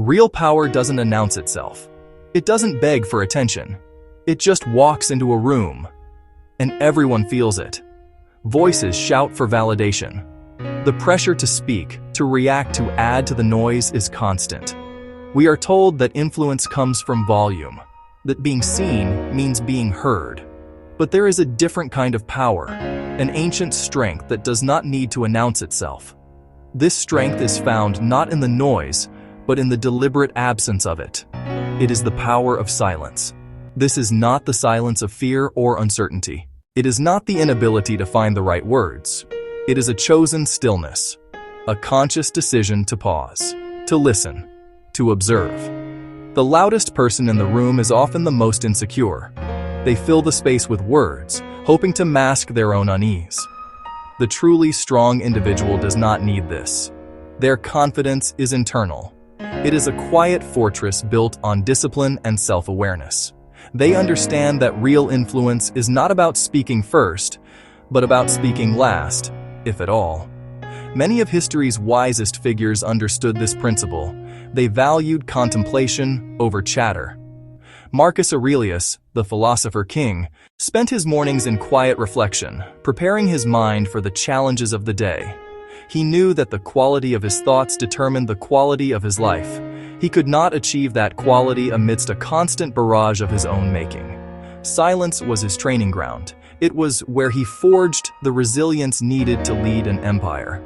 Real power doesn't announce itself. It doesn't beg for attention. It just walks into a room, and everyone feels it. Voices shout for validation. The pressure to speak, to react, to add to the noise is constant. We are told that influence comes from volume, that being seen means being heard. But there is a different kind of power, an ancient strength that does not need to announce itself. This strength is found not in the noise, but in the deliberate absence of it. It is the power of silence. This is not the silence of fear or uncertainty. It is not the inability to find the right words. It is a chosen stillness, a conscious decision to pause, to listen, to observe. The loudest person in the room is often the most insecure. They fill the space with words, hoping to mask their own unease. The truly strong individual does not need this. Their confidence is internal. It is a quiet fortress built on discipline and self-awareness. They understand that real influence is not about speaking first, but about speaking last, if at all. Many of history's wisest figures understood this principle. They valued contemplation over chatter. Marcus Aurelius, the philosopher king, spent his mornings in quiet reflection, preparing his mind for the challenges of the day. He knew that the quality of his thoughts determined the quality of his life. He could not achieve that quality amidst a constant barrage of his own making. Silence was his training ground. It was where he forged the resilience needed to lead an empire.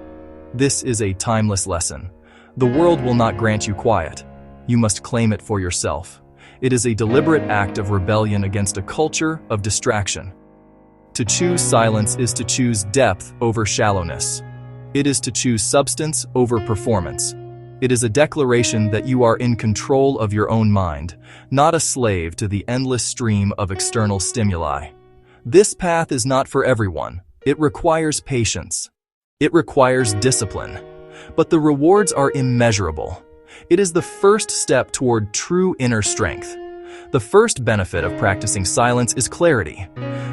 This is a timeless lesson. The world will not grant you quiet. You must claim it for yourself. It is a deliberate act of rebellion against a culture of distraction. To choose silence is to choose depth over shallowness. It is to choose substance over performance. It is a declaration that you are in control of your own mind, not a slave to the endless stream of external stimuli. This path is not for everyone. It requires patience. It requires discipline. But the rewards are immeasurable. It is the first step toward true inner strength. The first benefit of practicing silence is clarity.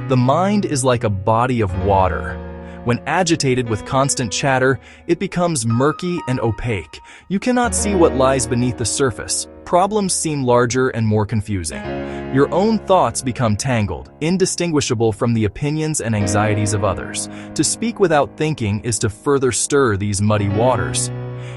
The mind is like a body of water. When agitated with constant chatter, it becomes murky and opaque. You cannot see what lies beneath the surface. Problems seem larger and more confusing. Your own thoughts become tangled, indistinguishable from the opinions and anxieties of others. To speak without thinking is to further stir these muddy waters.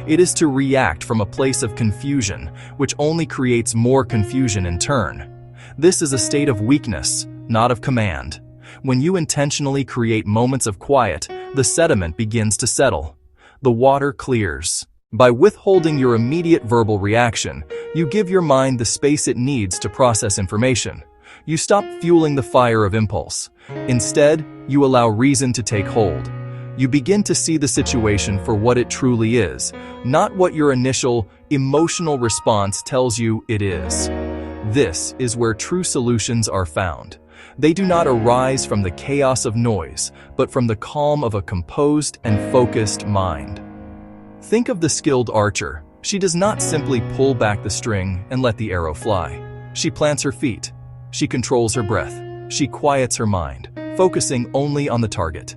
It is to react from a place of confusion, which only creates more confusion in turn. This is a state of weakness, not of command. When you intentionally create moments of quiet, the sediment begins to settle. The water clears. By withholding your immediate verbal reaction, you give your mind the space it needs to process information. You stop fueling the fire of impulse. Instead, you allow reason to take hold. You begin to see the situation for what it truly is, not what your initial emotional response tells you it is. This is where true solutions are found. They do not arise from the chaos of noise, but from the calm of a composed and focused mind. Think of the skilled archer. She does not simply pull back the string and let the arrow fly. She plants her feet. She controls her breath. She quiets her mind, focusing only on the target.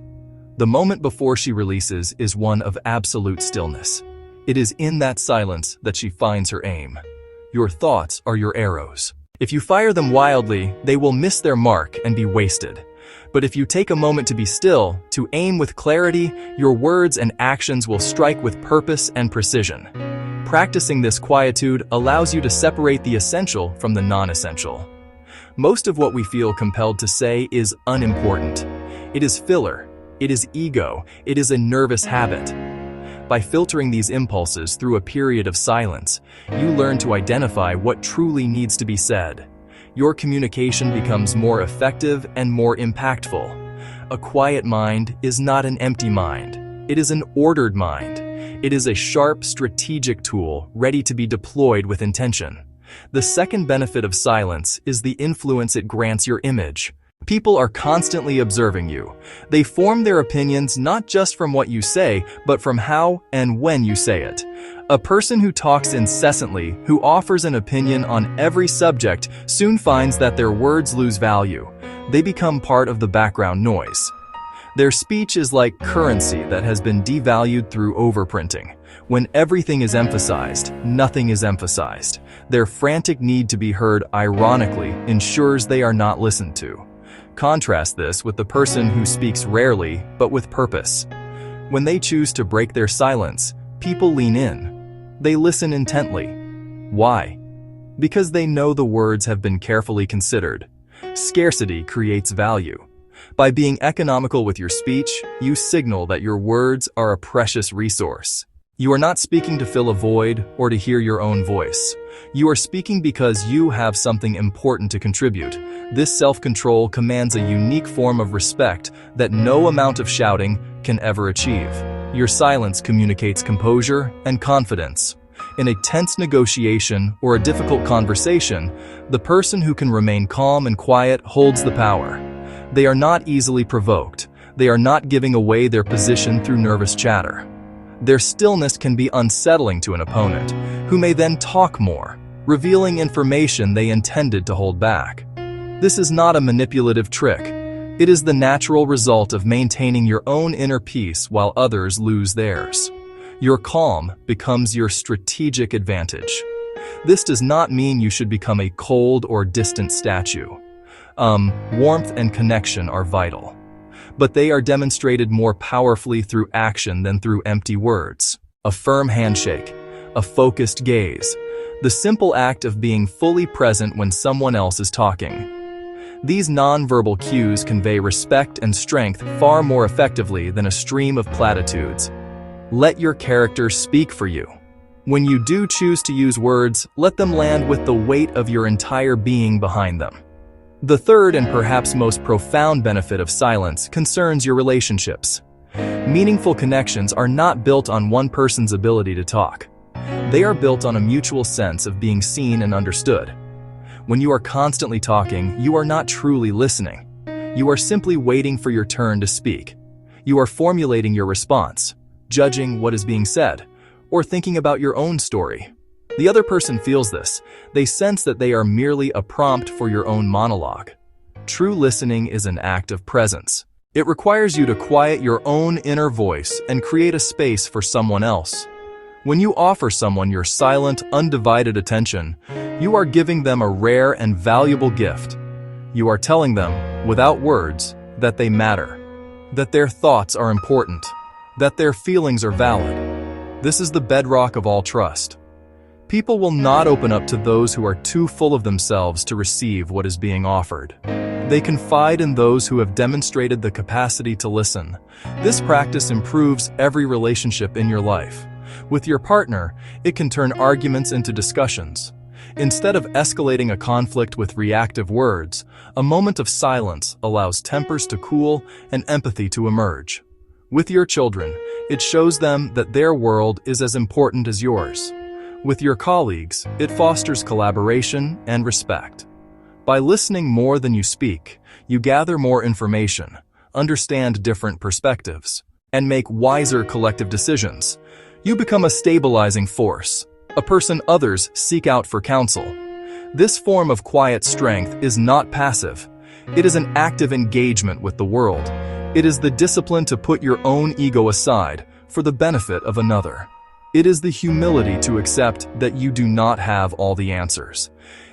The moment before she releases is one of absolute stillness. It is in that silence that she finds her aim. Your thoughts are your arrows. If you fire them wildly, they will miss their mark and be wasted. But if you take a moment to be still, to aim with clarity, your words and actions will strike with purpose and precision. Practicing this quietude allows you to separate the essential from the non-essential. Most of what we feel compelled to say is unimportant. It is filler. It is ego. It is a nervous habit. By filtering these impulses through a period of silence, you learn to identify what truly needs to be said. Your communication becomes more effective and more impactful. A quiet mind is not an empty mind. It is an ordered mind. It is a sharp, strategic tool ready to be deployed with intention. The second benefit of silence is the influence it grants your image. People are constantly observing you. They form their opinions not just from what you say, but from how and when you say it. A person who talks incessantly, who offers an opinion on every subject, soon finds that their words lose value. They become part of the background noise. Their speech is like currency that has been devalued through overprinting. When everything is emphasized, nothing is emphasized. Their frantic need to be heard, ironically, ensures they are not listened to. Contrast this with the person who speaks rarely, but with purpose. When they choose to break their silence, people lean in. They listen intently. Why? Because they know the words have been carefully considered. Scarcity creates value. By being economical with your speech, you signal that your words are a precious resource. You are not speaking to fill a void or to hear your own voice. You are speaking because you have something important to contribute. This self-control commands a unique form of respect that no amount of shouting can ever achieve. Your silence communicates composure and confidence. In a tense negotiation or a difficult conversation, the person who can remain calm and quiet holds the power. They are not easily provoked. They are not giving away their position through nervous chatter. Their stillness can be unsettling to an opponent, who may then talk more, revealing information they intended to hold back. This is not a manipulative trick. It is the natural result of maintaining your own inner peace while others lose theirs. Your calm becomes your strategic advantage. This does not mean you should become a cold or distant statue. Warmth and connection are vital, but they are demonstrated more powerfully through action than through empty words. A firm handshake, a focused gaze, the simple act of being fully present when someone else is talking. These non-verbal cues convey respect and strength far more effectively than a stream of platitudes. Let your character speak for you. When you do choose to use words, let them land with the weight of your entire being behind them. The third and perhaps most profound benefit of silence concerns your relationships. Meaningful connections are not built on one person's ability to talk. They are built on a mutual sense of being seen and understood. When you are constantly talking, you are not truly listening. You are simply waiting for your turn to speak. You are formulating your response, judging what is being said, or thinking about your own story. The other person feels this. They sense that they are merely a prompt for your own monologue. True listening is an act of presence. It requires you to quiet your own inner voice and create a space for someone else. When you offer someone your silent, undivided attention, you are giving them a rare and valuable gift. You are telling them, without words, that they matter, that their thoughts are important, that their feelings are valid. This is the bedrock of all trust. People will not open up to those who are too full of themselves to receive what is being offered. They confide in those who have demonstrated the capacity to listen. This practice improves every relationship in your life. With your partner, it can turn arguments into discussions. Instead of escalating a conflict with reactive words, a moment of silence allows tempers to cool and empathy to emerge. With your children, it shows them that their world is as important as yours. With your colleagues, it fosters collaboration and respect. By listening more than you speak, you gather more information, understand different perspectives, and make wiser collective decisions. You become a stabilizing force, a person others seek out for counsel. This form of quiet strength is not passive. It is an active engagement with the world. It is the discipline to put your own ego aside for the benefit of another. It is the humility to accept that you do not have all the answers.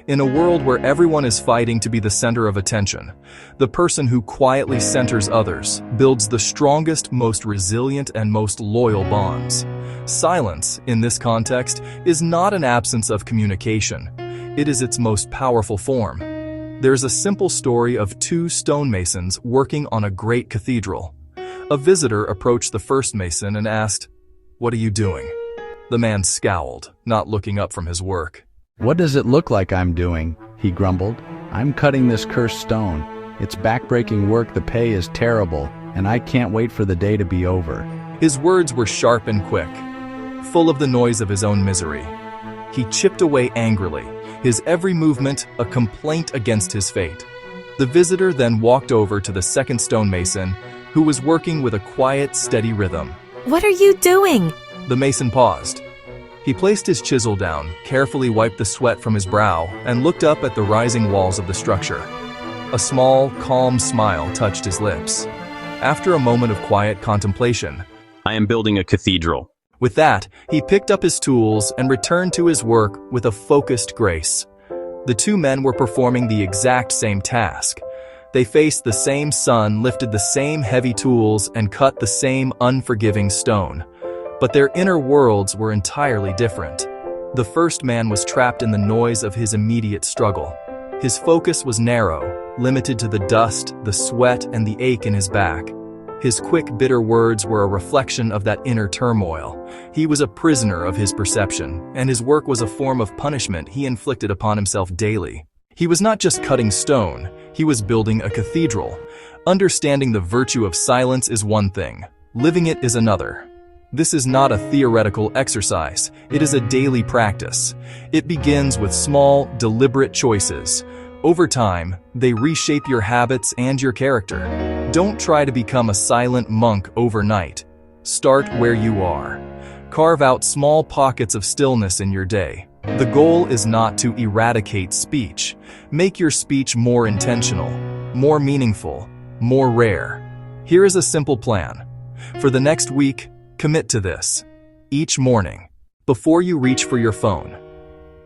In a world where everyone is fighting to be the center of attention, the person who quietly centers others builds the strongest, most resilient, and most loyal bonds. Silence, in this context, is not an absence of communication. It is its most powerful form. There's a simple story of two stonemasons working on a great cathedral. A visitor approached the first mason and asked, "What are you doing?" The man scowled, not looking up from his work. "What does it look like I'm doing?" he grumbled. "I'm cutting this cursed stone. It's backbreaking work, the pay is terrible, and I can't wait for the day to be over." His words were sharp and quick, full of the noise of his own misery. He chipped away angrily, his every movement a complaint against his fate. The visitor then walked over to the second stonemason, who was working with a quiet, steady rhythm. "What are you doing?" The mason paused. He placed his chisel down, carefully wiped the sweat from his brow, and looked up at the rising walls of the structure. A small, calm smile touched his lips. After a moment of quiet contemplation, "I am building a cathedral." With that, he picked up his tools and returned to his work with a focused grace. The two men were performing the exact same task. They faced the same sun, lifted the same heavy tools, and cut the same unforgiving stone. But their inner worlds were entirely different. The first man was trapped in the noise of his immediate struggle. His focus was narrow, limited to the dust, the sweat, and the ache in his back. His quick, bitter words were a reflection of that inner turmoil. He was a prisoner of his perception, and his work was a form of punishment he inflicted upon himself daily. He was not just cutting stone, he was building a cathedral. Understanding the virtue of silence is one thing, living it is another. This is not a theoretical exercise, it is a daily practice. It begins with small, deliberate choices. Over time, they reshape your habits and your character. Don't try to become a silent monk overnight. Start where you are. Carve out small pockets of stillness in your day. The goal is not to eradicate speech. Make your speech more intentional, more meaningful, more rare. Here is a simple plan. For the next week, commit to this. Each morning, before you reach for your phone,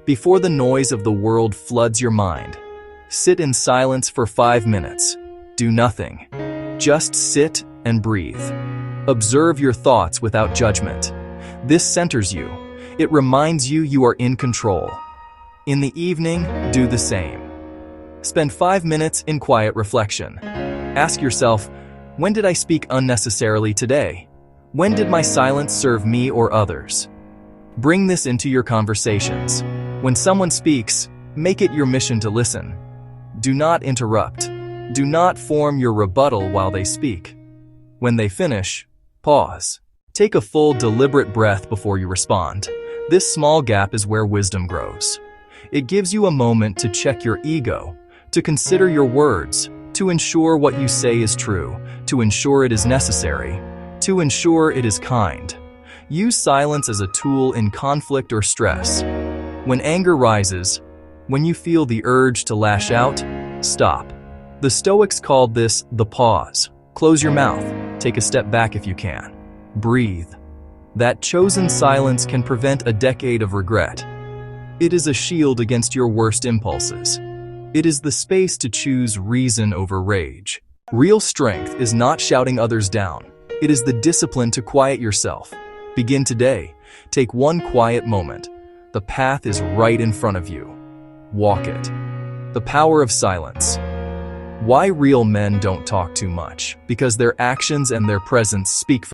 before the noise of the world floods your mind, sit in silence for 5 minutes. Do nothing. Just sit and breathe. Observe your thoughts without judgment. This centers you. It reminds you you are in control. In the evening, do the same. Spend 5 minutes in quiet reflection. Ask yourself, when did I speak unnecessarily today? When did my silence serve me or others? Bring this into your conversations. When someone speaks, make it your mission to listen. Do not interrupt. Do not form your rebuttal while they speak. When they finish, pause. Take a full, deliberate breath before you respond. This small gap is where wisdom grows. It gives you a moment to check your ego, to consider your words, to ensure what you say is true, to ensure it is necessary, to ensure it is kind. Use silence as a tool in conflict or stress. When anger rises, when you feel the urge to lash out, stop. The Stoics called this the pause. Close your mouth. Take a step back if you can. Breathe. That chosen silence can prevent a decade of regret. It is a shield against your worst impulses. It is the space to choose reason over rage. Real strength is not shouting others down. It is the discipline to quiet yourself. Begin today. Take one quiet moment. The path is right in front of you. Walk it. The power of silence. Why real men don't talk too much? Because their actions and their presence speak for